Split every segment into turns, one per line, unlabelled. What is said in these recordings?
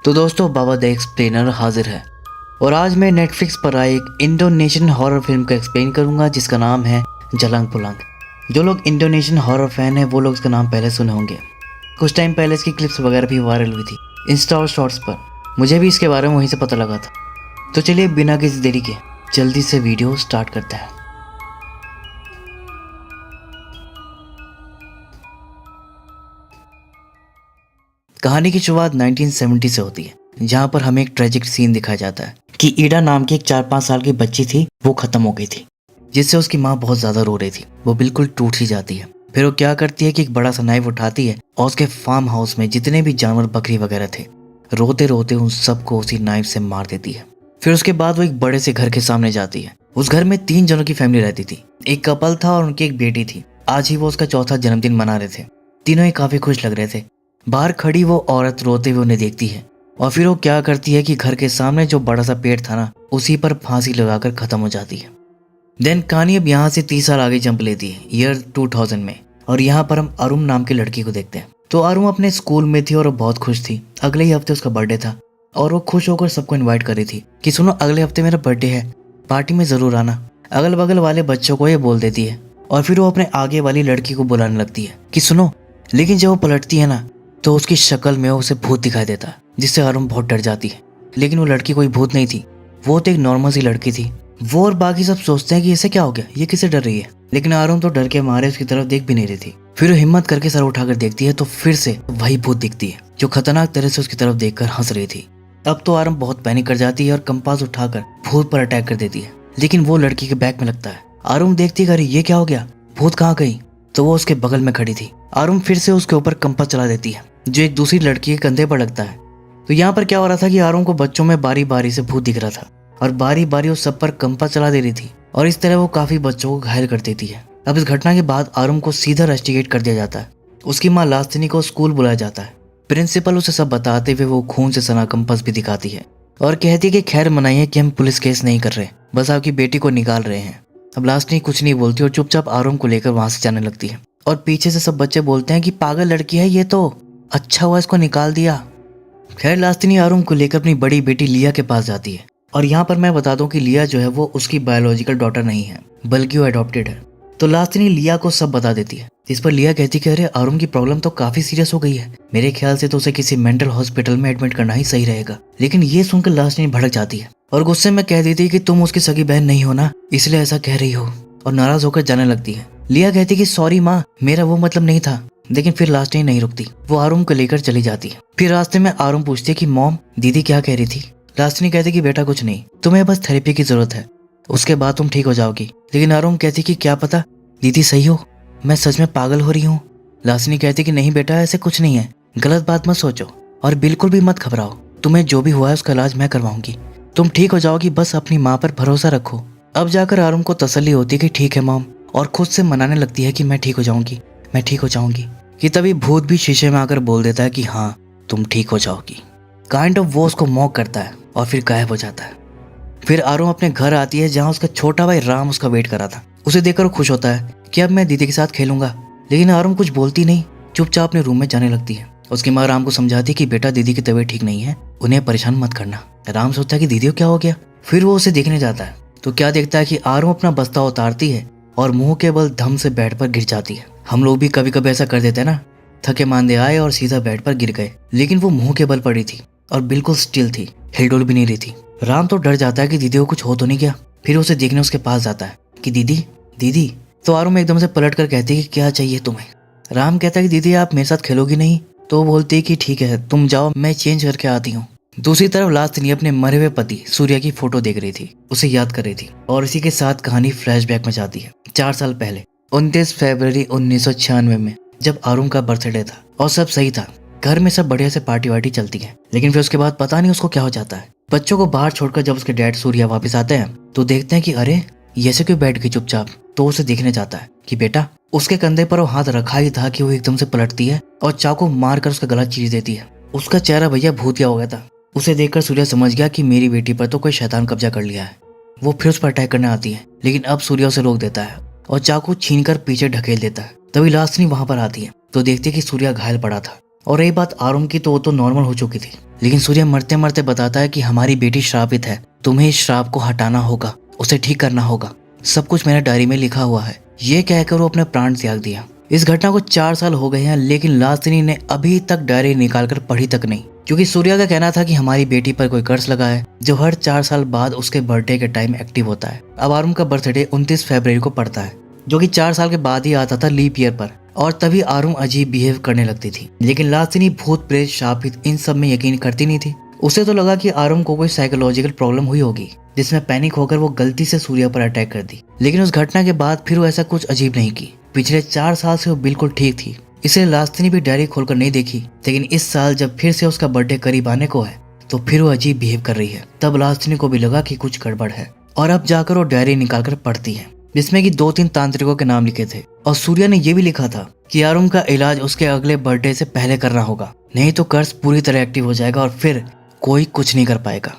तो दोस्तों बाबा the explainer हाजिर है और आज मैं नेटफ्लिक्स पर आए एक इंडोनेशियन हॉरर फिल्म का एक्सप्लेन करूंगा जिसका नाम है जलांग पुलंग। जो लोग इंडोनेशियन हॉरर फैन हैं वो लोग इसका नाम पहले सुने होंगे। कुछ टाइम पहले इसकी क्लिप्स वगैरह भी वायरल हुई थी इंस्टा और शॉर्ट्स पर। मुझे भी इसके बारे में वहीं से पता लगा था। तो चलिए बिना किसी देरी के जल्दी से वीडियो स्टार्ट करते हैं। कहानी की शुरुआत 1970 से होती है जहाँ पर हमें एक ट्रेजिक सीन दिखाया जाता है कि ईडा नाम की एक 4-5 साल की बच्ची थी, वो खत्म हो गई थी जिससे उसकी माँ बहुत ज्यादा रो रही थी। वो बिल्कुल टूट सी जाती है। फिर वो क्या करती है कि एक बड़ा सा नाइफ उठाती है और उसके फार्म हाउस में जितने भी जानवर बकरी वगैरह थे रोते रोते उन सबको उसी नाइफ से मार देती है। फिर उसके बाद वो एक बड़े से घर के सामने जाती है। उस घर में 3 जनों की फैमिली रहती थी। एक कपल था और उनकी एक बेटी थी। आज ही वो उसका चौथा जन्मदिन मना रहे थे। तीनों ही काफी खुश लग रहे थे। बाहर खड़ी वो औरत रोते हुए उन्हें देखती है और फिर वो क्या करती है कि घर के सामने जो बड़ा सा पेड़ था ना उसी पर फांसी लगाकर खत्म हो जाती है। देन कहानी अब यहाँ से 30 साल आगे जंप लेती है ईयर 2000 में और यहाँ पर हम अरुण नाम की लड़की को देखते हैं। तो अरुण अपने स्कूल में थी और वो बहुत खुश थी। अगले ही हफ्ते उसका बर्थडे था और वो खुश होकर सबको इन्वाइट कर रही थी कि सुनो अगले हफ्ते मेरा बर्थडे है, पार्टी में जरूर आना। अगल बगल वाले बच्चों को ये बोल देती है और फिर वो अपने आगे वाली लड़की को बुलाने लगती है कि सुनो। लेकिन जब वो पलटती है ना तो उसकी शक्ल में उसे भूत दिखाई देता है जिससे अरुण बहुत डर जाती है। लेकिन वो लड़की कोई भूत नहीं थी, वो तो एक नॉर्मल सी लड़की थी। वो और बाकी सब सोचते हैं कि इसे क्या हो गया, ये किसे डर रही है। लेकिन अरुण तो डर के मारे उसकी तरफ देख भी नहीं रही थी। फिर वो हिम्मत करके सर उठाकर देखती है तो फिर से वही भूत दिखती है जो खतरनाक तरह से उसकी तरफ देखकर हंस रही थी। अब तो अरुण बहुत पैनिक कर जाती है और कंपास उठाकर भूत पर अटैक कर देती है। लेकिन वो लड़की के बैक में लगता है। अरुण देखती है ये क्या हो गया, भूत कहाँ गई। तो वो उसके बगल में खड़ी थी। अरुण फिर से उसके ऊपर कंपास चला देती है जो एक दूसरी लड़की के कंधे पर लगता है। तो यहाँ पर क्या हो रहा था कि अरुण को बच्चों में बारी बारी से भूत दिख रहा था और बारी बारी उस सब पर कंपास चला दे रही थी और इस तरह वो काफी बच्चों को घायल कर देती है। अब इस घटना के बाद अरुण को सीधा रस्टिकेट कर दिया जाता है। उसकी माँ लास्तिनी को स्कूल बुलाया जाता है। प्रिंसिपल उसे सब बताते हुए वो खून से सना कंपास भी दिखाती है और कहती है कि खैर मनाइए कि हम पुलिस केस नहीं कर रहे, बस आपकी बेटी को निकाल रहे हैं। अब लास्तिनी कुछ नहीं बोलती और चुपचाप अरुण को लेकर वहां से जाने लगती है और पीछे से सब बच्चे बोलते हैं कि पागल लड़की है ये तो, अच्छा हुआ इसको निकाल दिया। खैर लास्तिनी अरुण को लेकर अपनी बड़ी बेटी लिया के पास जाती है और यहाँ पर मैं बता दूं कि लिया जो है वो उसकी बायोलॉजिकल डॉटर नहीं है बल्कि वो अडॉप्टेड है। तो लास्तिनी लिया को सब बता देती है। इस पर लिया कहती कि अरे अरुण की प्रॉब्लम तो काफी सीरियस हो गई है, मेरे ख्याल से तो उसे किसी मेंटल हॉस्पिटल में एडमिट करना ही सही रहेगा। लेकिन ये सुनकर लास्तिनी भड़क जाती है और गुस्से में कह देती है कि तुम उसकी सगी बहन नहीं हो ना, इसलिए ऐसा कह रही हो, और नाराज होकर जाने लगती है। लिया कहती कि सॉरी माँ, मेरा वो मतलब नहीं था। लेकिन फिर लास्टिनी नहीं रुकती, वो अरुण को लेकर चली जाती है। फिर रास्ते में अरुण पूछती है कि मॉम दीदी क्या कह रही थी। लास्टिनी कहती कि बेटा कुछ नहीं, तुम्हें बस थेरेपी की जरूरत है, उसके बाद तुम ठीक हो जाओगी। लेकिन अरुण कहती कि क्या पता दीदी सही हो, मैं सच में पागल हो रही हूँ। लास्टिनी कहती कि नहीं बेटा ऐसे कुछ नहीं है, गलत बात मत सोचो और बिल्कुल भी मत घबराओ, तुम्हें जो भी हुआ है उसका इलाज मैं करवाऊंगी, तुम ठीक हो जाओगी, बस अपनी माँ पर भरोसा रखो। अब जाकर अरुण को तसल्ली होती है कि ठीक है मॉम, और खुद से मनाने लगती है कि मैं ठीक हो जाऊंगी, मैं ठीक हो जाऊंगी। कि तभी भूत भी शीशे में आकर बोल देता है कि हाँ तुम ठीक हो जाओगी। काइंड ऑफ वो उसको मॉक करता है और फिर गायब हो जाता है। फिर अरुण अपने घर आती है जहाँ उसका छोटा भाई राम उसका वेट कर रहा था। उसे देखकर वो खुश होता है कि अब मैं दीदी के साथ खेलूंगा। लेकिन अरुण कुछ बोलती नहीं, चुपचाप अपने रूम में जाने लगती है। उसकी माँ राम को समझाती है कि बेटा दीदी की तबीयत ठीक नहीं है, उन्हें परेशान मत करना। राम सोचता है कि दीदी को क्या हो गया। फिर वो उसे देखने जाता है तो क्या देखता है कि अरुण अपना बस्ता उतारती है और मुंह के बल धम से बेड पर गिर जाती है। हम लोग भी कभी कभी ऐसा कर देते हैं ना, थके मांदे आए और सीधा बेड पर गिर गए। लेकिन वो मुंह के बल पड़ी थी और बिल्कुल स्टिल थी, हिलडुल भी नहीं रही थी। राम तो डर जाता है कि दीदी को कुछ हो तो नहीं गया। फिर उसे देखने उसके पास जाता है कि दीदी दीदी। तो अरुण एकदम से पलट कर कहती है कि क्या चाहिए तुम्हें। राम कहता है कि दीदी आप मेरे साथ खेलोगी नहीं। तो वो बोलती है कि ठीक है तुम जाओ, मैं चेंज करके आती हूँ। दूसरी तरफ लास्टिनी अपने मरे हुए पति सूर्या की फोटो देख रही थी, उसे याद कर रही थी और इसी के साथ कहानी फ्लैशबैक में जाती है 4 साल पहले 29 फरवरी 1996 में, जब अरुण का बर्थडे था और सब सही था। घर में सब बढ़िया से पार्टी वार्टी चलती है। लेकिन फिर उसके बाद पता नहीं उसको क्या हो जाता है। बच्चों को बाहर छोड़कर जब उसके डैड सूर्या वापस आते हैं तो देखते हैं कि अरे ये ऐसे क्यों बैठ गई चुपचाप। तो उसे देखने जाता है कि बेटा, उसके कंधे पर वो हाथ रखा ही था कि वो एकदम से पलटती है और चाकू मार कर उसका गला चीर देती है। उसका चेहरा भैया भूतिया हो गया था। उसे देखकर सूर्या समझ गया कि मेरी बेटी पर तो कोई शैतान कब्जा कर लिया है। वो फिर उस पर अटैक करने आती है, लेकिन अब सूर्या उसे रोक देता है और चाकू छीनकर पीछे ढकेल देता है। तभी लास्टिनी वहां पर आती है तो देखती है कि सूर्या घायल पड़ा था और रही बात आरुम की, तो वो तो नॉर्मल हो चुकी थी, लेकिन सूर्य मरते मरते बताता है कि हमारी बेटी श्रापित है, तुम्हें इस श्राप को हटाना होगा, उसे ठीक करना होगा, सब कुछ मेरे डायरी में लिखा हुआ है। ये कहकर वो अपने प्राण त्याग दिया। इस घटना को 4 साल हो गए हैं, लेकिन लास्टिनी ने अभी तक डायरी निकालकर पढ़ी तक नहीं, क्योंकि सूर्या का कहना था कि हमारी बेटी पर कोई कर्ज लगा है जो हर 4 साल बाद उसके बर्थडे के टाइम एक्टिव होता है। अब आरुम का बर्थडे 29 फरवरी को पड़ता है, जो कि 4 साल के बाद ही आता था लीप ईयर पर, और तभी आरुम अजीब बिहेव करने लगती थी। लेकिन लास्टिनी भूत प्रेत शापित इन सब में यकीन करती नहीं थी। उसे तो लगा कि आरुम को कोई साइकोलॉजिकल प्रॉब्लम हुई होगी, जिसमें पैनिक होकर वो गलती से सूर्या पर अटैक कर दी। लेकिन उस घटना के बाद फिर वो ऐसा कुछ अजीब नहीं की। पिछले 4 साल से वो बिल्कुल ठीक थी, इसलिए लास्टिनी भी डायरी खोलकर नहीं देखी। लेकिन इस साल जब फिर से उसका बर्थडे करीब आने को है, तो फिर वो अजीब बिहेव कर रही है। तब लास्टिनी को भी लगा कि कुछ गड़बड़ है, और अब जाकर वो डायरी निकालकर पढ़ती है, जिसमें कि 2-3 तांत्रिकों के नाम लिखे थे, और सूर्या ने यह भी लिखा था कि आरुम का इलाज उसके अगले बर्थडे से पहले करना होगा, नहीं तो कर्ज पूरी तरह एक्टिव हो जाएगा और फिर कोई कुछ नहीं कर पाएगा।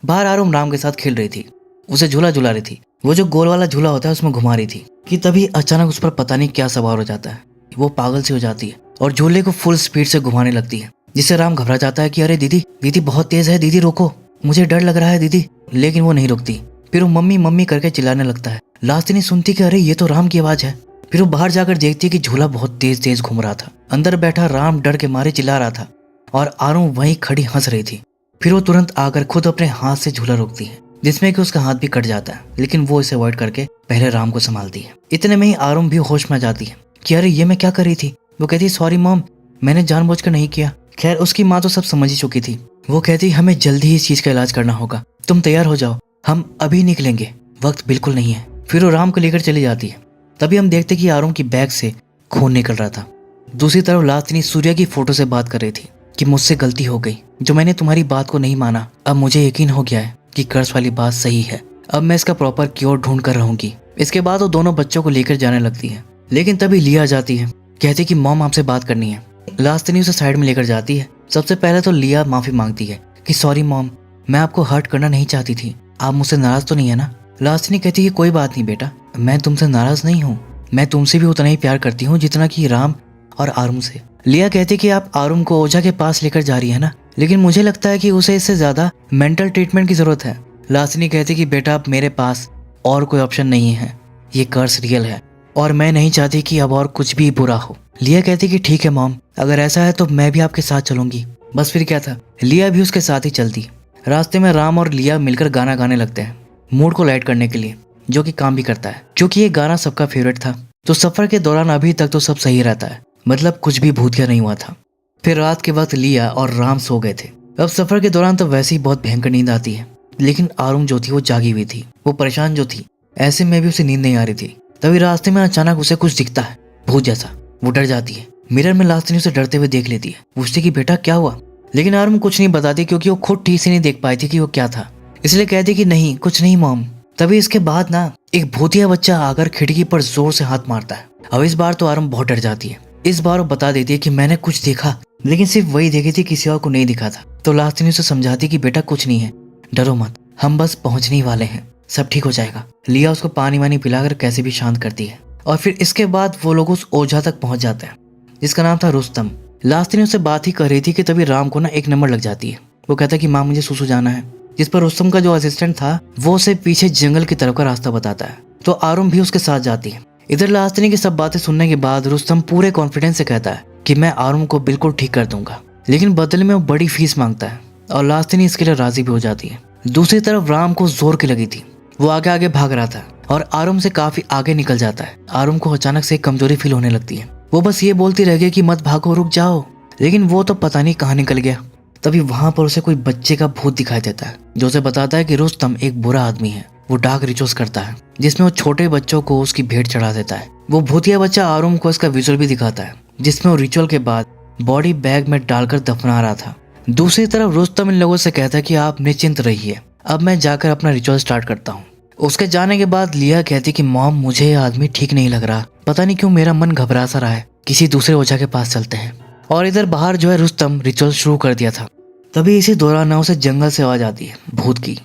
बाहर आरुम राम के साथ खेल रही थी, उसे झूला झुला रही थी। वो जो गोल वाला झूला होता है उसमें घुमा रही थी कि तभी अचानक उस पर पता नहीं क्या सवार हो जाता है। वो पागल सी हो जाती है और झूले को फुल स्पीड से घुमाने लगती है, जिससे राम घबरा जाता है कि अरे दीदी, दीदी बहुत तेज है, दीदी रोको, मुझे डर लग रहा है दीदी। लेकिन वो नहीं रुकती। फिर वो मम्मी मम्मी करके चिल्लाने लगता है। लास्टिनी सुनती कि अरे ये तो राम की आवाज है। फिर वो बाहर जाकर देखती है कि झूला बहुत तेज तेज घूम रहा था। अंदर बैठा राम डर के मारे चिल्ला रहा था और आरुम वहीं खड़ी हंस रही थी। फिर वो तुरंत आकर खुद अपने हाथ से झूला रोकती है, जिसमें कि उसका हाथ भी कट जाता है, लेकिन वो इसे अवॉइड करके पहले राम को संभालती है। इतने में ही आरुम भी होश में आ जाती है कि अरे ये मैं क्या कर रही थी। वो कहती सॉरी मॉम, मैंने जानबूझकर नहीं किया। खैर उसकी माँ तो सब समझ ही चुकी थी। वो कहती हमें जल्दी ही इस चीज का इलाज करना होगा, तुम तैयार हो जाओ, हम अभी निकलेंगे, वक्त बिल्कुल नहीं है। फिर वो राम को लेकर चली जाती है। तभी हम देखते कि आरुम की बैग से खून निकल रहा था। दूसरी तरफ लास्टिनी सूर्या की फोटो से बात कर रही थी कि मुझसे गलती हो गई, जो मैंने तुम्हारी बात को नहीं माना। अब मुझे यकीन हो गया है कि कर्ज वाली बात सही है। अब मैं इसका प्रॉपर क्योर ढूंढ कर रहूंगी। इसके बाद वो दोनों बच्चों को लेकर जाने लगती है, लेकिन तभी लिया जाती है, कहती कि मॉम आपसे बात करनी है। लास्टिनी उसे साइड में लेकर जाती है। सबसे पहले तो लिया माफी मांगती है कि सॉरी मॉम, मैं आपको हर्ट करना नहीं चाहती थी, आप मुझसे नाराज तो नहीं है ना। लास्टिनी कहती है कोई बात नहीं बेटा, मैं तुमसे नाराज नहीं हूँ, मैं तुमसे भी उतना ही प्यार करती हूँ जितना कि राम और आरुम से। लिया कहती कि आप आरुम को ओझा के पास लेकर जा रही है ना, लेकिन मुझे लगता है कि उसे इससे ज्यादा मेंटल ट्रीटमेंट की जरूरत है। लास्टिनी कहती कि बेटा अब मेरे पास और कोई ऑप्शन नहीं है, ये कर्ज रियल है और मैं नहीं चाहती कि अब और कुछ भी बुरा हो। लिया कहती कि ठीक है मॉम, अगर ऐसा है तो मैं भी आपके साथ चलूंगी। बस फिर क्या था, लिया भी उसके साथ ही चलती। रास्ते में राम और लिया मिलकर गाना गाने लगते हैं, मूड को लाइट करने के लिए, जो कि काम भी करता है क्योंकि ये गाना सबका फेवरेट था। तो सफर के दौरान अभी तक तो सब सही रहता है, मतलब कुछ भी भूतिया नहीं हुआ था। फिर रात के वक्त लिया और राम सो गए थे। अब सफर के दौरान तो वैसे ही बहुत भयंकर नींद आती है, लेकिन आरुम जो थी वो जागी हुई थी, वो परेशान जो थी, ऐसे में भी उसे नींद नहीं आ रही थी। तभी रास्ते में अचानक उसे कुछ दिखता है भूत जैसा। वो डर जाती है। मिरर में लास्टिनी उसे डरते हुए देख लेती है, पूछती कि बेटा क्या हुआ, लेकिन आरुम कुछ नहीं बताती क्योंकि वो खुद ठीक से नहीं देख पाई थी कि वो क्या था, इसलिए कहती कि नहीं कुछ नहीं मॉम। तभी इसके बाद ना एक भूतिया बच्चा आकर खिड़की पर जोर से हाथ मारता है। अब इस बार तो आरुम बहुत डर जाती है। इस बार वो बता देती है कि मैंने कुछ देखा, लेकिन सिर्फ वही देखी थी, किसी और को नहीं दिखा था। तो लास्टिनी उसे समझाती कि बेटा कुछ नहीं है, डरो मत, हम बस पहुंचने ही वाले हैं, सब ठीक हो जाएगा। लिया उसको पानी वानी पिलाकर कैसे भी शांत करती है और फिर इसके बाद वो लोग उस ओझा तक पहुंच जाते हैं जिसका नाम था रुस्तम। लास्टिनी उससे बात ही कर रही थी कि तभी राम को ना एक नंबर लग जाती है। वो कहता है कि माँ मुझे सुसु जाना है, जिस पर रुस्तम का जो असिस्टेंट था वो उसे पीछे जंगल की तरफ का रास्ता बताता है। तो आरुम भी उसके साथ जाती है। इधर लास्टिनी की सब बातें सुनने के बाद रुस्तम पूरे कॉन्फिडेंस से कहता है कि मैं आरुम को बिल्कुल ठीक कर दूंगा, लेकिन बदले में वो बड़ी फीस मांगता है और लास्टिनी इसके लिए राजी भी हो जाती है। दूसरी तरफ राम को जोर की लगी थी, वो आगे आगे भाग रहा था और आरुम से काफी आगे निकल जाता है। आरुम को अचानक से कमजोरी फील होने लगती है। वो बस ये बोलती रह गई कि मत भागो, रुक जाओ, लेकिन वो तो पता नहीं कहाँ निकल गया। तभी वहां पर उसे कोई बच्चे का भूत दिखाई देता है, जो उसे बताता है कि रुस्तम एक बुरा आदमी है। वो डार्क रिचुअल्स करता है जिसमें वो छोटे बच्चों को उसकी भेंट चढ़ा देता है। वो भूतिया बच्चा आरुम को इसका विजुअल भी दिखाता है, जिसमें वो रिचुअल के बाद बॉडी बैग में डालकर दफना रहा था। दूसरी तरफ रुस्तम इन लोगों से कहता है कि आप निश्चिंत रहिए, अब मैं जाकर अपना रिचुअल स्टार्ट करता हूँ। उसके जाने के बाद लिया कहती कि मॉम मुझे ये आदमी ठीक नहीं लग रहा, पता नहीं क्यों मेरा मन घबरा सा रहा है, किसी दूसरे ओझा के पास चलते हैं। और इधर बाहर जो है रुस्तम रिचुअल शुरू कर दिया था। तभी इसी दौरान ना उसे जंगल से आवाज आती है भूत की।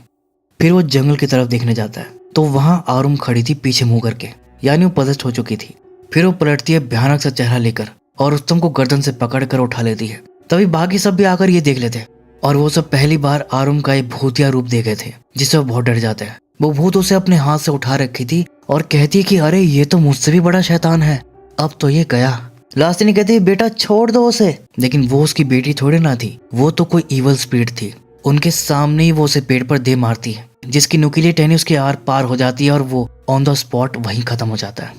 फिर वो जंगल की तरफ देखने जाता है तो वहां आरुम खड़ी थी पीछे मुंह करके, यानी वो पजेस्ट हो चुकी थी। फिर वो पलटती है भयानक सा चेहरा लेकर और रुस्तम को गर्दन से पकड़कर उठा लेती है। तभी बाकी सब भी आकर ये देख लेते हैं और वो सब पहली बार आरुम का एक भूतिया रूप देखे थे, जिससे वो बहुत डर जाते हैं। वो भूत उसे अपने हाथ से उठा रखी थी और कहती है कि अरे ये तो मुझसे भी बड़ा शैतान है, अब तो ये गया। लास्टिनी कहती है बेटा छोड़ दो उसे, लेकिन वो उसकी बेटी थोड़ी ना थी, वो तो कोई इवल स्पिरिट थी। उनके सामने ही वो उसे पेट पर दे मारती है, जिसकी नुकीली टहनी उसके आर पार हो जाती है और वो ऑन द स्पॉट वहीं खत्म हो जाता है।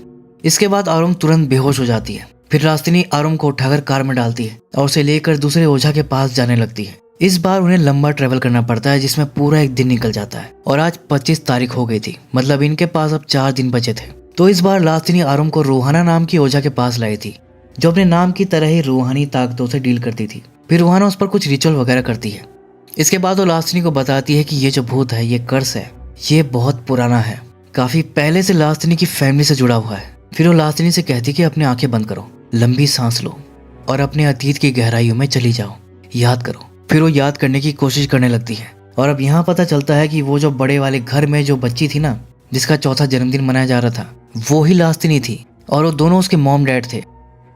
इसके बाद आरुम तुरंत बेहोश हो जाती है। फिर लास्टिनी आरुम को उठाकर कार में डालती है और उसे लेकर दूसरे ओझा के पास जाने लगती है। इस बार उन्हें लंबा ट्रेवल करना पड़ता है, जिसमें पूरा एक दिन निकल जाता है और आज 25 तारीख हो गई थी, मतलब इनके पास अब 4 दिन बचे थे। तो इस बार लास्टिनी आरुम को रूहाना नाम की ओझा के पास लाई थी, जो अपने नाम की तरह ही रूहानी ताकतों से डील करती थी। फिर रूहाना उस पर कुछ रिचुअल वगैरह करती है। इसके बाद वो लास्टिनी को बताती है कि ये जो भूत है ये कर्स है, ये बहुत पुराना है, काफी पहले से लास्टिनी की फैमिली से जुड़ा हुआ है। फिर वो लास्टिनी से कहती है कि अपनी आंखें बंद करो, लंबी सांस लो और अपने अतीत की गहराइयों में चली जाओ, याद करो। फिर वो याद करने की कोशिश करने लगती है और अब यहाँ पता चलता है कि वो जो बड़े वाले घर में जो बच्ची थी ना, जिसका चौथा जन्मदिन मनाया जा रहा था, वो ही लास्टिनी थी और वो दोनों उसके मॉम डैड थे।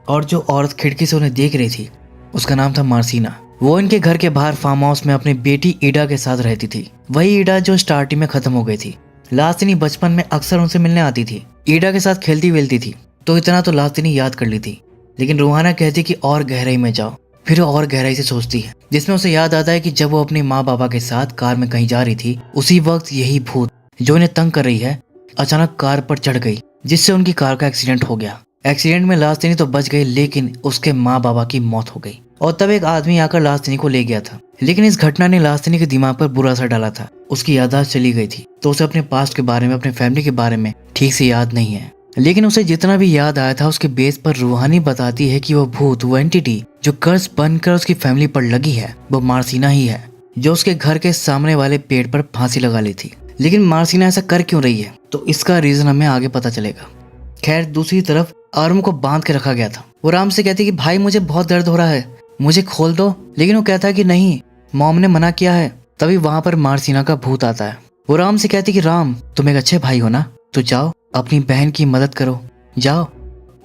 और जो औरत खिड़की से उन्हें देख रही थी उसका नाम था मार्सिना। वो इनके घर के बाहर फार्म हाउस में अपनी बेटी ईडा के साथ रहती थी, वही ईडा जो स्टार्टिंग में खत्म हो गई थी। लास्टिनी बचपन में अक्सर उनसे मिलने आती थी, ईडा के साथ खेलती वेलती थी, तो इतना तो लास्टिनी याद कर ली थी। लेकिन रूहाना कहती कि और गहराई में जाओ। फिर वो और गहराई से सोचती है, जिसमें उसे याद आता है कि जब वो अपने माँ बाबा के साथ कार में कहीं जा रही थी, उसी वक्त यही भूत जो उन्हें तंग कर रही है अचानक कार पर चढ़ गई, जिससे उनकी कार का एक्सीडेंट हो गया। एक्सीडेंट में लास्टिनी तो बच गई, लेकिन उसके माँ बाबा की मौत हो गई। और तब एक आदमी आकर लास्टिनी को ले गया था, लेकिन इस घटना ने लास्टिनी के दिमाग पर बुरा असर डाला था। उसकी याददाश्त चली गई थी, तो उसे अपने पास्ट के बारे में, अपने फैमिली के बारे में ठीक से याद नहीं है। लेकिन उसे जितना भी याद आया था, उसके बेस पर रूहानी बताती है कि वो भूत, वो एंटिटी जो कर्ज बनकर उसकी फैमिली पर लगी है, वो मार्सिना ही है, जो उसके घर के सामने वाले पेड़ पर फांसी लगा ली थी। लेकिन मार्सिना ऐसा कर क्यों रही है, तो इसका रीजन हमें आगे पता चलेगा। खैर, दूसरी तरफ आरुम को बांध के रखा गया था। वो राम से कहती कि भाई मुझे बहुत दर्द हो रहा है, मुझे खोल दो, लेकिन वो कहता है कि नहीं, मॉम ने मना किया है। तभी वहां पर मार्सिना का भूत आता है। वो राम से कहती कि राम तुम एक अच्छे भाई हो ना, तो जाओ अपनी बहन की मदद करो, जाओ।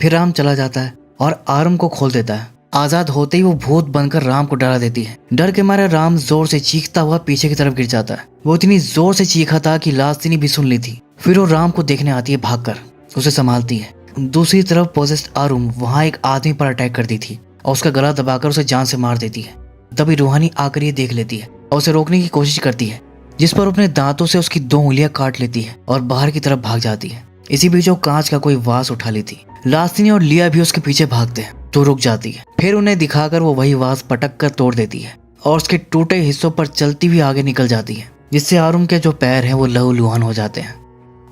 फिर राम चला जाता है और आरुम को खोल देता है। आजाद होते ही वो भूत बनकर राम को डरा देती है। डर के मारे राम जोर से चीखता हुआ पीछे की तरफ गिर जाता है। वो इतनी जोर से चीखा था कि लास्टिनी भी सुन ली थी। फिर वो राम को देखने आती है, भागकर उसे संभालती है। दूसरी तरफ पोजेस्ड आरुम वहां एक आदमी पर अटैक करती थी और उसका गला दबाकर उसे जान से मार देती है। तभी रूहानी आकर ये देख लेती है और उसे रोकने की कोशिश करती है, जिस पर अपने दांतों से उसकी 2 उंगलियां काट लेती है और बाहर की तरफ भाग जाती है। इसी बीच वो कांच का कोई वास उठा लेती है। लास्टिनी और लिया भी उसके पीछे भागते हैं, तो रुक जाती है। फिर उन्हें दिखाकर वो वही वास पटक कर तोड़ देती है और उसके टूटे हिस्सों पर चलती हुई आगे निकल जाती है, जिससे आरुम के जो पैर हैं वो लहूलुहान हो जाते हैं।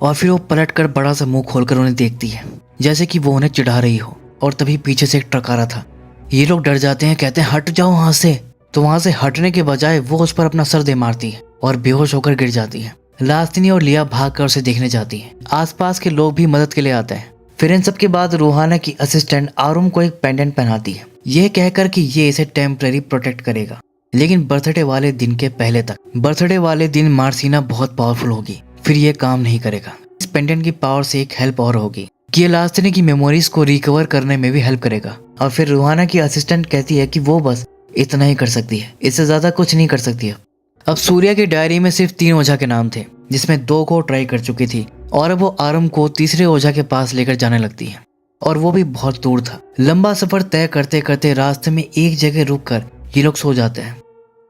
और फिर वो पलट कर बड़ा सा मुंह खोलकर उन्हें देखती है, जैसे कि वो उन्हें चिढ़ा रही हो। और तभी पीछे से एक ट्रक आ रहा था। ये लोग डर जाते हैं, कहते हैं हट जाओ वहां से। तो वहां से हटने के बजाय वो उस पर अपना सर दे मारती है और बेहोश होकर गिर जाती है। लास्टिनी और लिया भागकर उसे देखने जाती है। आसपास के लोग भी मदद के लिए आते हैं। फिर इन सब के बाद रूहाना की असिस्टेंट आरुम को एक पेंडेंट पहनाती है, यह कहकर कि ये इसे टेम्पररी प्रोटेक्ट करेगा, लेकिन बर्थडे वाले दिन के पहले तक। बर्थडे वाले दिन मार्सिना बहुत पावरफुल होगी, फिर ये काम नहीं करेगा। इस पेंडेंट की पावर से एक हेल्प और होगी कि ये लास्टिनी की मेमोरीज को रिकवर करने में भी हेल्प करेगा। और फिर रूहाना की असिस्टेंट कहती है कि वो बस इतना ही कर सकती है, इससे ज्यादा कुछ नहीं कर सकती है। अब सूर्या की डायरी में सिर्फ 3 ओझा के नाम थे, जिसमें 2 को ट्राई कर चुकी थी और अब वो आरुम को तीसरे ओझा के पास लेकर जाने लगती है, और वो भी बहुत दूर था। लंबा सफर तय करते करते रास्ते में एक जगह रुककर ये लोग सो जाते हैं।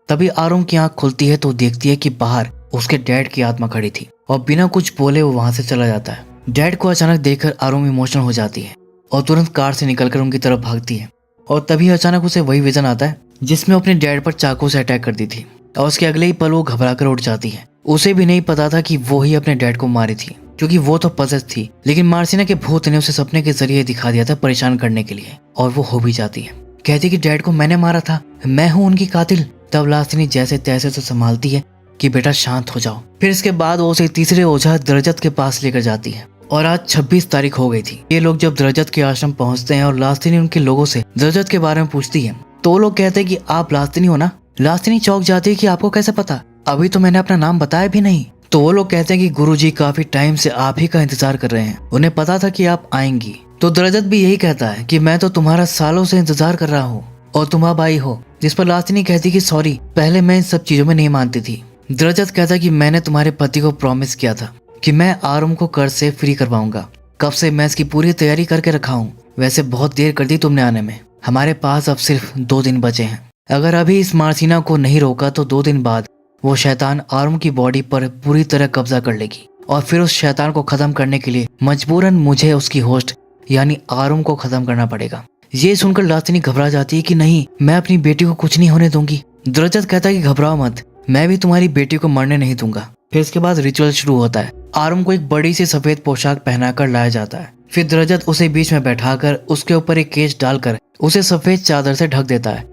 तभी आरुम की आंख खुलती है तो देखती है कि बाहर उसके डैड की आत्मा खड़ी थी और बिना कुछ बोले वो वहां से चला जाता है। डैड को अचानक देखकर आरुम इमोशनल हो जाती है और तुरंत कार से निकलकर उनकी तरफ भागती है। और तभी अचानक उसे वही विजन आता है जिसमें अपने डैड पर चाकू से अटैक कर दी थी, और उसके अगले ही पल वो घबरा कर उठ जाती है। उसे भी नहीं पता था कि वो ही अपने डैड को मारी थी, क्योंकि वो तो पजेस थी, लेकिन मार्सिना के भूत ने उसे सपने के जरिए दिखा दिया था परेशान करने के लिए, और वो हो भी जाती है। कहती कि डैड को मैंने मारा था, मैं हूँ उनकी कातिल। तब लास्टिनी जैसे तैसे उसे संभालती है कि बेटा शांत हो जाओ। फिर इसके बाद वो उसे तीसरे ओझा दरजत के पास लेकर जाती है, और आज 26 तारीख हो गई थी। ये लोग जब दरजत के आश्रम पहुंचते हैं और लास्टिनी उनके लोगों से दरजत के बारे में पूछती है, तो वो लोग कहते हैं कि आप लास्टिनी हो ना। लास्टिनी चौंक जाती है कि आपको कैसे पता, अभी तो मैंने अपना नाम बताया भी नहीं। तो वो लोग कहते हैं कि गुरुजी काफी टाइम से आप ही का इंतजार कर रहे हैं, उन्हें पता था कि आप आएंगी। तो दरजत भी यही कहता है कि मैं तो तुम्हारा सालों से इंतजार कर रहा हूँ और तुम अब आई हो। जिस पर लास्टिनी कहती कि सॉरी, पहले मैं इन सब चीजों में नहीं मानती थी। दरजत कहता कि मैंने तुम्हारे पति को प्रॉमिस किया था कि मैं आरम को कर्ज से फ्री करवाऊंगा। कब से मैं इसकी पूरी तैयारी करके रखा हूँ। वैसे बहुत देर कर दी तुमने आने में, हमारे पास अब सिर्फ 2 दिन बचे हैं। अगर अभी इस मार्सिना को नहीं रोका तो 2 दिन बाद वो शैतान आरम की बॉडी पर पूरी तरह कब्जा कर लेगी और फिर उस शैतान को खत्म करने के लिए मजबूरन मुझे उसकी होस्ट यानी आरम को खत्म करना पड़ेगा। ये सुनकर लास्टिनी घबरा जाती है कि नहीं, मैं अपनी बेटी को कुछ नहीं होने दूंगी। दरजत कहता है कि घबराओ मत, मैं भी तुम्हारी बेटी को मरने नहीं दूंगा। फिर इसके बाद रिचुअल शुरू होता है। आरम को एक बड़ी सी सफेद पोशाक पहनाकर लाया जाता है। फिर दरजत उसे बीच में बैठाकर उसके ऊपर एक केच डालकर उसे सफेद चादर से ढक देता है।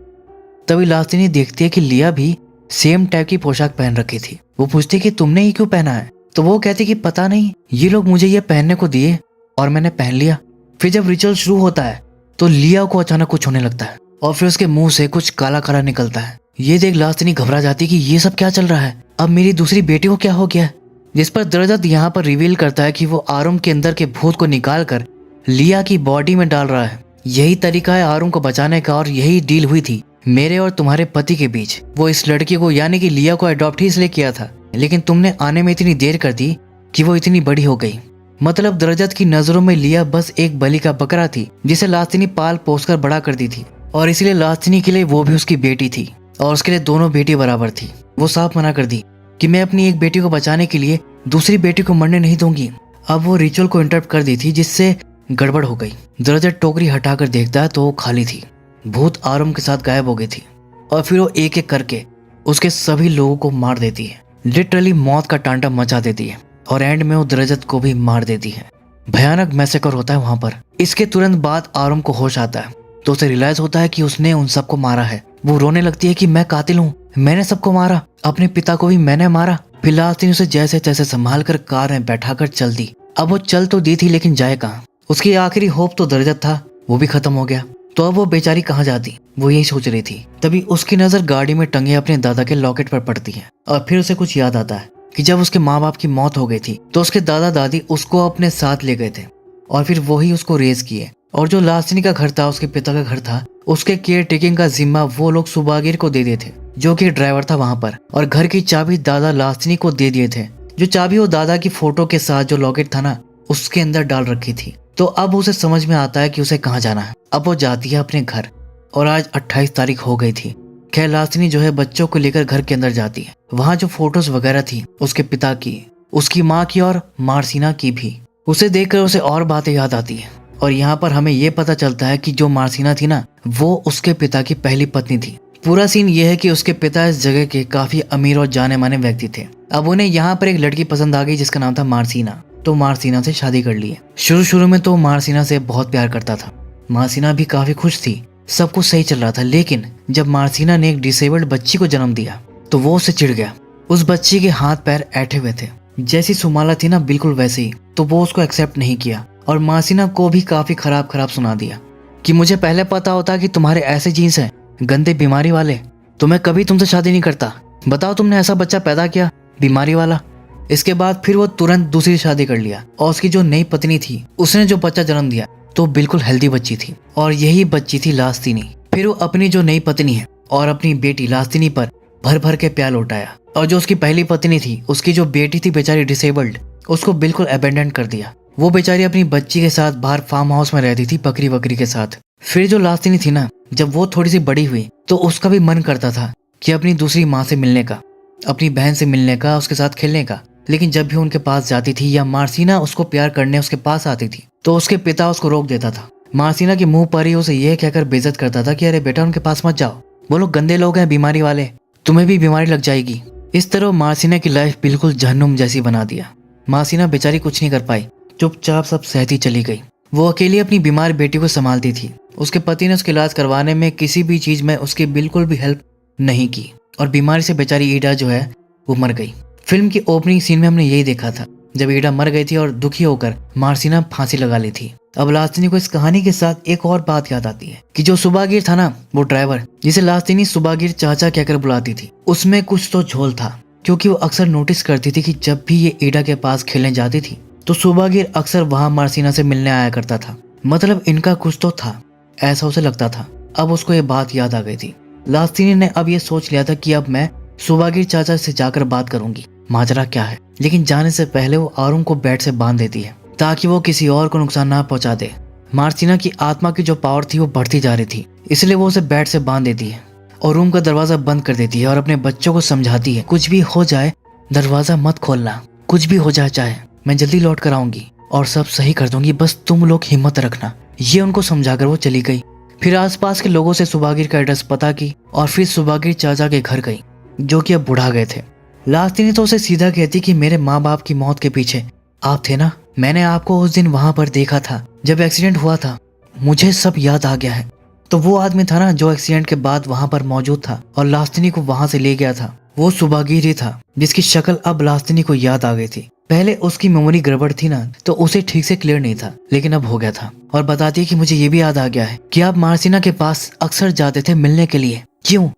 तभी लास्टिनी देखती है कि लिया भी सेम टाइप की पोशाक पहन रखी थी। वो पूछती कि तुमने ये क्यों पहना है? तो वो कहती कि पता नहीं, ये लोग मुझे ये पहनने को दिए और मैंने पहन लिया। फिर जब रिचुअल शुरू होता है तो लिया को अचानक कुछ होने लगता है और फिर उसके मुंह से कुछ काला काला निकलता है। ये देख लास्टिनी घबरा जाती कि ये सब क्या चल रहा है, अब मेरी दूसरी बेटी को क्या हो गया। जिस पर दरजत यहाँ पर रिवील करता है कि वो आरम के अंदर के भूत को निकाल कर लिया की बॉडी में डाल रहा है। यही तरीका है आरम को बचाने का और यही डील हुई थी मेरे और तुम्हारे पति के बीच। वो इस लड़की को यानी कि लिया को अडॉप्ट ही इसलिए किया था, लेकिन तुमने आने में इतनी देर कर दी कि वो इतनी बड़ी हो गई। मतलब दरजत की नजरों में लिया बस एक बलि का बकरा थी जिसे लास्टिनी पाल पोस कर बड़ा कर दी थी और इसलिए लास्टिनी के लिए वो भी उसकी बेटी थी और उसके लिए दोनों बेटी बराबर थी। वो साफ मना कर दी कि मैं अपनी एक बेटी को बचाने के लिए दूसरी बेटी को मरने नहीं दूंगी। अब वो रिचुअल को इंटरप्ट कर दी थी जिससे गड़बड़ हो गई। दरजत टोकरी हटाकर देखता है तो वो खाली थी। भूत आरम के साथ गायब हो गई थी और फिर वो एक एक करके उसके सभी लोगों को मार देती है। लिटरली मौत का तांडव मचा देती है और एंड में वो दरजत को भी मार देती है। भयानक मैसेकर होता है वहां पर। इसके तुरंत बाद आरम को होश आता है तो उसे रियलाइज होता है कि उसने उन सबको मारा है। वो रोने लगती है कि मैं कातिल हूँ, मैंने सबको मारा, अपने पिता को भी मैंने मारा। फिर लास्टिनी उसे जैसे तैसे संभाल कर कार में बैठाकर चल दी। अब वो चल तो दी थी लेकिन जाए कहाँ। उसकी आखिरी होप तो दरजत था, वो भी खत्म हो गया। तो अब वो बेचारी कहाँ जाती, वो यही सोच रही थी। तभी उसकी नजर गाड़ी में टंगे अपने दादा के लॉकेट पर पड़ती है और फिर उसे कुछ याद आता है कि जब उसके माँ बाप की मौत हो गई थी तो उसके दादा दादी उसको अपने साथ ले गए थे और फिर वही उसको रेज किए। और जो लास्टिनी का घर था, उसके पिता का घर था, उसके केयर टेकिंग का जिम्मा वो लोग सुबागिर को दे दिए थे जो कि ड्राइवर था वहां पर। और घर की चाबी दादा लास्टिनी को दे दिए थे, जो चाबी वो दादा की फोटो के साथ जो लॉकेट था ना उसके अंदर डाल रखी थी। तो अब उसे समझ में आता है कि उसे कहाँ जाना है। अब वो जाती है अपने घर और आज 28 तारीख हो गई थी। खैर लास्टिनी जो है बच्चों को लेकर घर के अंदर जाती है। वहाँ जो फोटोज वगैरह थी उसके पिता की, उसकी माँ की और मार्सिना की भी, उसे देखकर उसे और बातें याद आती है। और यहाँ पर हमें ये पता चलता है कि जो मार्सिना थी ना वो उसके पिता की पहली पत्नी थी। पूरा सीन ये है कि उसके पिता इस जगह के काफी अमीर और जाने माने व्यक्ति थे। अब उन्हें यहाँ पर एक लड़की पसंद आ गई जिसका नाम था मार्सिना। तो मार्सिना से शादी कर ली। शुरू में तो मार्सिना से बहुत प्यार करता था। मार्सिना भी काफी खुश थी, सब कुछ सही चल रहा था। लेकिन जब मार्सिना ने एक डिसेबल्ड बच्ची को जन्म दिया तो वो उससे चिढ़ गया। उस बच्ची के हाथ पैर ऐठे हुए थे, जैसी सुमाला थी ना बिल्कुल वैसे ही। तो वो उसको एक्सेप्ट नहीं किया और मार्सिना को भी काफी खराब सुना दिया कि मुझे पहले पता होता कि तुम्हारे ऐसे जीन्स हैं, गंदे बीमारी वाले, तो मैं कभी तुमसे शादी नहीं करता। बताओ तुमने ऐसा बच्चा पैदा किया बीमारी वाला। इसके बाद फिर वो तुरंत दूसरी शादी कर लिया और उसकी जो नई पत्नी थी उसने जो बच्चा जन्म दिया तो बिल्कुल हेल्दी बच्ची थी और यही बच्ची थी लास्टिनी। फिर वो अपनी जो नई पत्नी है और अपनी बेटी लास्टिनी पर भर भर के प्यार लौटाया। और जो उसकी पहली पत्नी थी, उसकी जो बेटी थी बेचारी डिसेबल्ड, उसको बिल्कुल अबेंडन कर दिया। वो बेचारी अपनी बच्ची के साथ बाहर फार्म हाउस में रहती थी बकरी वकरी के साथ। फिर जो लास्टिनी थी ना, जब वो थोड़ी सी बड़ी हुई तो उसका भी मन करता था कि अपनी दूसरी माँ से मिलने का, अपनी बहन से मिलने का, उसके साथ खेलने का। लेकिन जब भी उनके पास जाती थी या मार्सिना उसको प्यार करने उसके पास आती थी तो उसके पिता उसको रोक देता था। मार्सिना के मुंह पर ही उसे यह कहकर बेइज्जत करता था कि अरे बेटा उनके पास मत जाओ, वो लोग गंदे लोग हैं, बीमारी वाले, तुम्हें भी बीमारी लग जाएगी। इस तरह मार्सिना की लाइफ बिल्कुल जहन्नुम जैसी बना दिया। मार्सिना बेचारी कुछ नहीं कर पाई, चुपचाप सब सहती चली गई। वो अकेली अपनी बीमार बेटी को संभालती थी। उसके पति ने उसका इलाज करवाने में किसी भी चीज में उसकी बिल्कुल भी हेल्प नहीं की और बीमारी से बेचारी ईडा जो है वो मर गई। फिल्म की ओपनिंग सीन में हमने यही देखा था जब ईडा मर गई थी और दुखी होकर मार्सिना फांसी लगा ली थी। अब लास्टिनी को इस कहानी के साथ एक और बात याद आती है कि जो सुबागिर था ना, वो ड्राइवर जिसे लास्टिनी सुबागिर चाचा कहकर बुलाती थी, उसमें कुछ तो झोल था। क्योंकि वो अक्सर नोटिस करती थी कि जब भी ये ईडा के पास खेलने जाती थी तो सुबागिर अक्सर वहां मार्सिना से मिलने आया करता था। मतलब इनका कुछ तो था, ऐसा उसे लगता था। अब उसको ये बात याद आ गई थी। लास्तिनी ने अब ये सोच लिया था कि अब मैं सुबागिर चाचा से जाकर बात करूंगी, माजरा क्या है। लेकिन जाने से पहले वो आरुम को बेड से बांध देती है ताकि वो किसी और को नुकसान ना पहुंचा दे। मार्सिना की आत्मा की जो पावर थी वो बढ़ती जा रही थी, इसलिए वो उसे बेड से बांध देती है और रूम का दरवाजा बंद कर देती है और अपने बच्चों को समझाती है कुछ भी हो जाए दरवाजा मत खोलना, कुछ भी हो जाए चाहे, मैं जल्दी लौट कर आऊंगी और सब सही कर दूंगी, बस तुम लोग हिम्मत रखना। ये उनको समझाकर वो चली गई। फिर आसपास के लोगों से सुबागिर का एड्रेस पता की और फिर सुबागिर चाचा के घर गई जो कि अब बुढ़ा गए थे। लास्तिनी तो उसे सीधा कहती कि मेरे माँ बाप की मौत के पीछे आप थे ना, मैंने आपको उस दिन वहां पर देखा था जब एक्सीडेंट हुआ था, मुझे सब याद आ गया है। तो वो आदमी था ना जो एक्सीडेंट के बाद वहां पर मौजूद था और लास्तिनी को वहां से ले गया था, वो सुबागिर ही था जिसकी शक्ल अब लास्तिनी को याद आ गई थी। पहले उसकी मेमोरी गड़बड़ थी ना तो उसे ठीक से क्लियर नहीं था, लेकिन अब हो गया था। और बताती है कि मुझे ये भी याद आ गया है कि आप मार्सिना के पास अक्सर जाते थे मिलने के लिए, क्यों,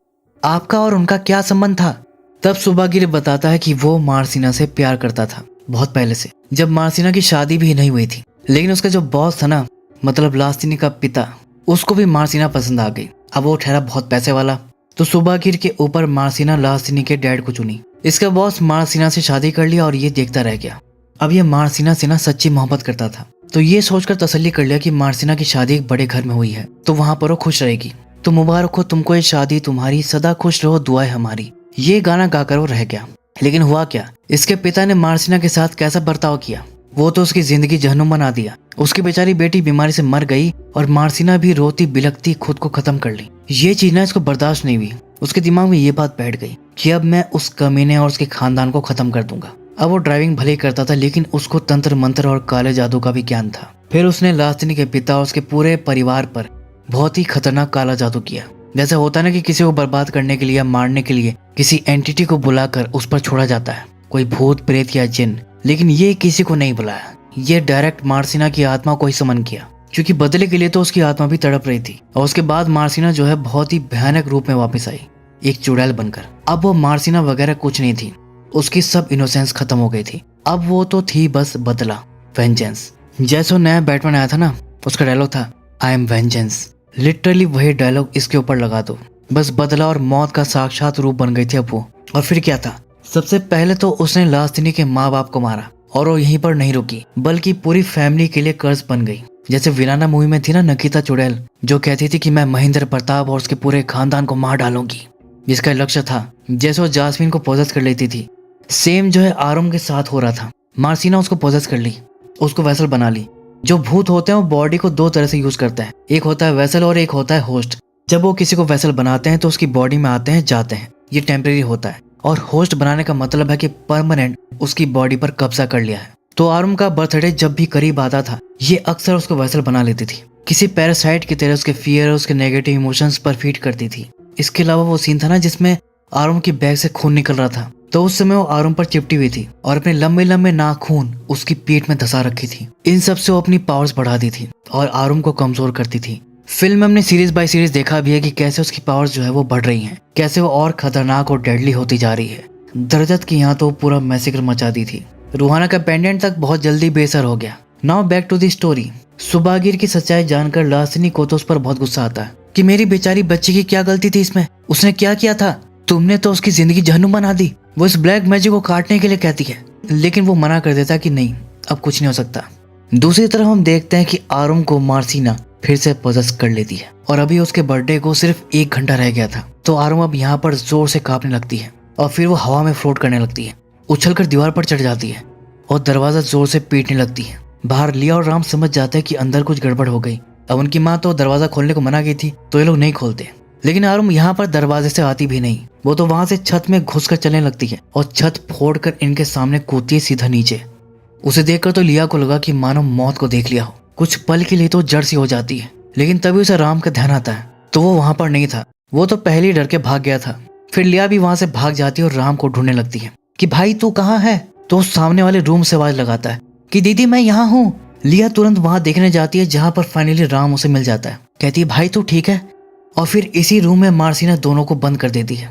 आपका और उनका क्या संबंध था। तब सुबागिर बताता है कि वो मार्सिना से प्यार करता था बहुत पहले से, जब मार्सिना की शादी भी नहीं हुई थी। लेकिन उसका जो बॉस था ना, मतलब लास्तिनी का पिता, उसको भी मार्सिना पसंद आ गई। अब वो ठहरा बहुत पैसे वाला, तो सुबागिर के ऊपर मार्सिना लास्तिनी के डैड को चुनी। इसका बॉस मार्सिना से शादी कर लिया और ये देखता रह गया। अब ये मार्सिना से ना सच्ची मोहब्बत करता था, तो ये सोचकर तसल्ली कर लिया कि मार्सिना की शादी एक बड़े घर में हुई है तो वहां पर वो खुश रहेगी। तो मुबारक हो तुमको ये शादी तुम्हारी, सदा खुश रहो दुआएं हमारी, ये गाना गाकर वो रह गया। लेकिन हुआ क्या, इसके पिता ने मार्सिना के साथ कैसा बर्ताव किया, वो तो उसकी जिंदगी जहन्नुम बना दिया। उसकी बेचारी बेटी बीमारी से मर गई और मार्सिना भी रोती बिलखती खुद को खत्म कर ली। ये चीज ना इसको बर्दाश्त नहीं हुई। उसके दिमाग में ये बात बैठ गई कि अब मैं उस कमीने और उसके खानदान को खत्म कर दूंगा। अब वो ड्राइविंग भले ही करता था लेकिन उसको तंत्र मंत्र और काले जादू का भी ज्ञान था। फिर उसने लास्तिनी के पिता और उसके पूरे परिवार पर बहुत ही खतरनाक काला जादू किया। जैसे होता ना कि किसी को बर्बाद करने के लिए या मारने के लिए किसी एंटिटी को बुलाकर उस पर छोड़ा जाता है, कोई भूत प्रेत या जिन। लेकिन ये किसी को नहीं बुलाया, ये डायरेक्ट मार्सिना की आत्मा को ही समन किया, क्योंकि बदले के लिए तो उसकी आत्मा भी तड़प रही थी। और उसके बाद मार्सिना जो है बहुत ही भयानक रूप में वापस आई, एक चुड़ैल बनकर। अब वो मार्सिना वगैरह कुछ नहीं थी, उसकी सब इनोसेंस खत्म हो गई थी। अब वो तो थी बस बदला, वेंजेंस। जैसे नया बैटमैन आया था ना, उसका डायलॉग था आई एम वेंजेंस। लिटरली वही डायलॉग इसके ऊपर लगा दो, बस बदला और मौत का साक्षात रूप बन गई थी अब वो। और फिर क्या था, सबसे पहले तो उसने लास्तिनी के माँ बाप को मारा और वो यहीं पर नहीं रुकी बल्कि पूरी फैमिली के लिए कर्ज बन गई। जैसे विलाना मूवी में थी ना नकीता चुड़ैल, जो कहती थी कि मैं महेंद्र प्रताप और उसके पूरे खानदान को मार डालूंगी, जिसका लक्ष्य था। जैसे वो जास्मिन को पोजेस कर लेती थी, सेम जो है आरुम के साथ हो रहा था। मार्सिना उसको पोजेस कर ली, उसको वेसल बना ली। जो भूत होते हैं वो बॉडी को दो तरह से यूज करते हैं, एक होता है वेसल और एक होता है होस्ट। जब वो किसी को वेसल बनाते हैं तो उसकी बॉडी में आते हैं जाते हैं, ये टेम्परेरी होता है। और होस्ट बनाने का मतलब है कि परमानेंट उसकी बॉडी पर कब्जा कर लिया है। तो आरुम का बर्थडे जब भी करीब आता था, ये अक्सर उसको वेसल बना लेती थी, किसी पैरासाइट की तरह उसके फियर, उसके नेगेटिव इमोशंस पर फीड करती थी। इसके अलावा वो सीन था ना जिसमें आरुम की बैग से खून निकल रहा था, तो उस समय वो आरुम पर चिपटी हुई थी और अपने लंबे लंबे नाखून उसकी पीठ में धसा रखी थी। इन सब से वो अपनी पावर्स बढ़ाती थी और आरुम को कमजोर करती थी। फिल्म में हमने सीरीज बाय सीरीज देखा भी है कि कैसे उसकी पावर्स जो है वो बढ़ रही हैं, कैसे वो और खतरनाक और डेडली होती जा रही है। दर्जत की यहाँ तो पूरा मैसेकर मचा दी थी। रूहाना का पेंडेंट तक बहुत जल्दी बेसर हो गया। Now back to the story. सुबागिर की सच्चाई जानकर लास्तिनी को तो उस पर बहुत गुस्सा आता है कि मेरी बेचारी बच्ची की क्या गलती थी इसमें, उसने क्या किया था, तुमने तो उसकी जिंदगी जहन्नुम बना दी। वो इस ब्लैक मैजिक को काटने के लिए कहती है, लेकिन वो मना कर देता कि नहीं, अब कुछ नहीं हो सकता। दूसरी तरफ हम देखते हैं कि आरुम को मार्सिना फिर से पोजेस कर लेती है और अभी उसके बर्थडे को सिर्फ 1 घंटा रह गया था। तो आरुम अब यहाँ पर जोर से कांपने लगती है और फिर वो हवा में फ्लोट करने लगती है, उछलकर दीवार पर चढ़ जाती है और दरवाजा जोर से पीटने लगती है। बाहर लिया और राम समझ जाते हैं कि अंदर कुछ गड़बड़ हो गई। अब उनकी माँ तो दरवाजा खोलने को मना की थी, तो ये लोग नहीं खोलते। लेकिन आरुम यहाँ पर दरवाजे से आती भी नहीं, वो तो वहां से छत में घुसकर चलने लगती है और छत फोड़कर इनके सामने कूदती है सीधा नीचे। उसे देखकर तो लिया को लगा कि मानो मौत को देख लिया हो। कुछ पल के लिए तो जड़ सी हो जाती है, लेकिन तभी उसे राम का ध्यान आता है तो वो वहां पर नहीं था, वो तो पहले ही डर के भाग गया था। फिर लिया भी वहां से भाग जाती है और राम को ढूंढने लगती है कि भाई तू कहाँ है। तो सामने वाले रूम से आवाज लगाता है कि दीदी मैं यहाँ हूँ। लिया तुरंत वहां देखने जाती है जहां पर फाइनली राम उसे मिल जाता है। कहती है भाई तू ठीक है। और फिर इसी रूम में मार्सिना दोनों को बंद कर देती है।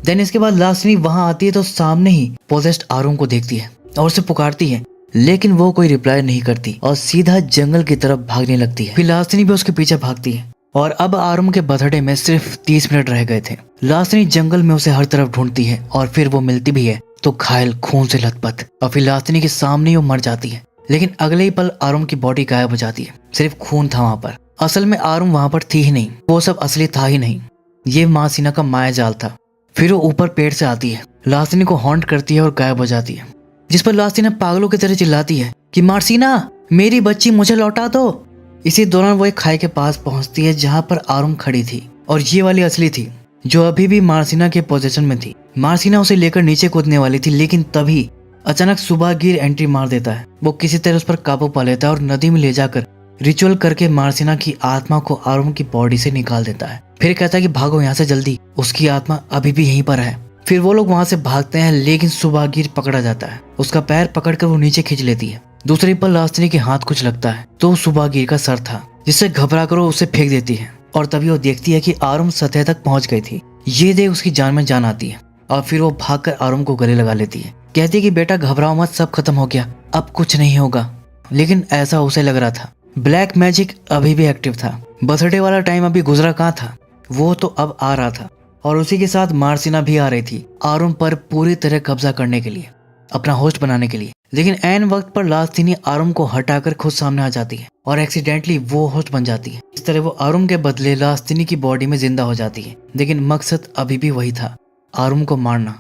देन इसके बाद लास्टनी वहां आती है तो सामने ही पोजेस्ड आरुम को देखती है और उसे पुकारती है, लेकिन वो कोई रिप्लाई नहीं करती और सीधा जंगल की तरफ भागने लगती है। फिर लास्टनी भी उसके पीछे भागती है और अब आरुम के बर्थडे में सिर्फ 30 मिनट रह गए थे। लास्टनी जंगल में उसे हर तरफ ढूंढती है और फिर वो मिलती भी है तो घायल, खून से लथपथ, और फिर लास्टनी के सामने ही वो मर जाती है। लेकिन अगले ही पल आरुम की बॉडी गायब हो जाती है, सिर्फ खून था वहां पर। असल में आरुम वहां पर थी ही नहीं, वो सब असली था ही नहीं, ये मार्सिना का माया जाल था। फिर वो ऊपर पेड़ से आती है, लास्टनी को हॉन्ट करती है और गायब हो जाती है, जिस पर लास्टिना पागलों की तरह चिल्लाती है कि मार्सिना, मेरी बच्ची मुझे लौटा दो। इसी दौरान वो एक खाई के पास पहुंचती है जहां पर आरुम खड़ी थी और ये वाली असली थी जो अभी भी मार्सिना के पोजीशन में थी। मार्सिना उसे लेकर नीचे कूदने वाली थी, लेकिन तभी अचानक सुबागिर एंट्री मार देता है। वो किसी तरह उस पर काबू पा लेता है और नदी में ले जाकर रिचुअल करके मार्सिना की आत्मा को आरुम की बॉडी से निकाल देता है। फिर कहता है कि भागो यहाँ से जल्दी, उसकी आत्मा अभी भी यहीं पर है। फिर वो लोग वहां से भागते हैं, लेकिन सुबागिर पकड़ा जाता है। उसका पैर पकड़कर वो नीचे खींच लेती है। दूसरी पर लास्टनी के हाथ कुछ लगता है तो सुबागिर का सर था, जिससे घबरा कर वो उसे फेंक देती है और तभी वो देखती है कि आरुम सतह तक पहुंच गई थी। ये देख उसकी जान में जान आती है और फिर वो भागकर आरुम को गले लगा लेती है। कहती है कि बेटा घबराओ मत, सब खत्म हो गया, अब कुछ नहीं होगा। लेकिन ऐसा उसे लग रहा था, ब्लैक मैजिक अभी भी एक्टिव था। बर्थडे वाला टाइम अभी गुजरा कहाँ था, वो तो अब आ रहा था और उसी के साथ मार्सिना भी आ रही थी आरुम पर पूरी तरह कब्जा करने के लिए, अपना होस्ट बनाने के लिए। लेकिन ऐन वक्त पर लास्टिनी आरुम को हटाकर खुद सामने आ जाती है और एक्सीडेंटली वो होस्ट बन जाती है। इस तरह वो आरुम के बदले लास्टिनी की बॉडी में जिंदा हो जाती है। लेकिन मकसद अभी भी वही था, आरुम को मारना।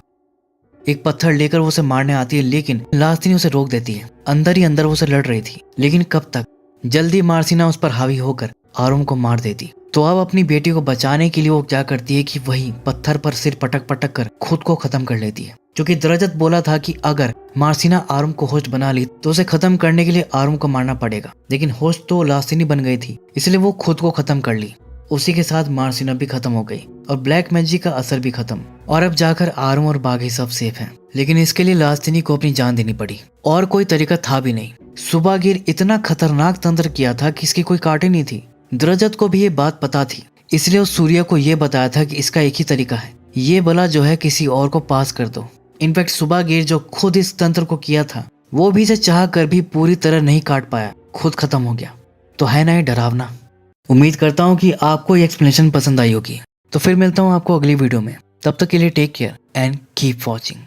एक पत्थर लेकर वो उसे मारने आती है, लेकिन लास्टिनी उसे रोक देती है। अंदर ही अंदर वो उसे लड़ रही थी, लेकिन कब तक। जल्दी मार्सिना उस पर हावी होकर आरुम को मार देती। तो अब अपनी बेटी को बचाने के लिए वो क्या करती है कि वही पत्थर पर सिर पटक पटक कर खुद को खत्म कर लेती है। क्योंकि दरजत बोला था कि अगर मार्सिना आरुम को होस्ट बना ली तो उसे खत्म करने के लिए आरुम को मारना पड़ेगा। लेकिन होस्ट तो लास्टिनी बन गई थी, इसलिए वो खुद को खत्म कर ली। उसी के साथ मार्सिना भी खत्म हो गई और ब्लैक मैजिक का असर भी खत्म। और अब जाकर आरुम और बाकी सब सेफ हैं। लेकिन इसके लिए लास्टिनी को अपनी जान देनी पड़ी और कोई तरीका था भी नहीं। सुबागिर इतना खतरनाक तंत्र किया था कि इसकी कोई काटे नहीं थी। दरजत को भी ये बात पता थी, इसलिए उस सूर्य को ये बताया था कि इसका एक ही तरीका है, ये बला जो है किसी और को पास कर दो। इनफैक्ट सुबागिर जो खुद इस तंत्र को किया था, वो भी इसे चाह कर भी पूरी तरह नहीं काट पाया, खुद खत्म हो गया। तो है ना ये डरावना। उम्मीद करता हूँ कि आपको ये एक्सप्लेनेशन पसंद आई होगी। तो फिर मिलता हूँ आपको अगली वीडियो में, तब तक के लिए take care and keep watching.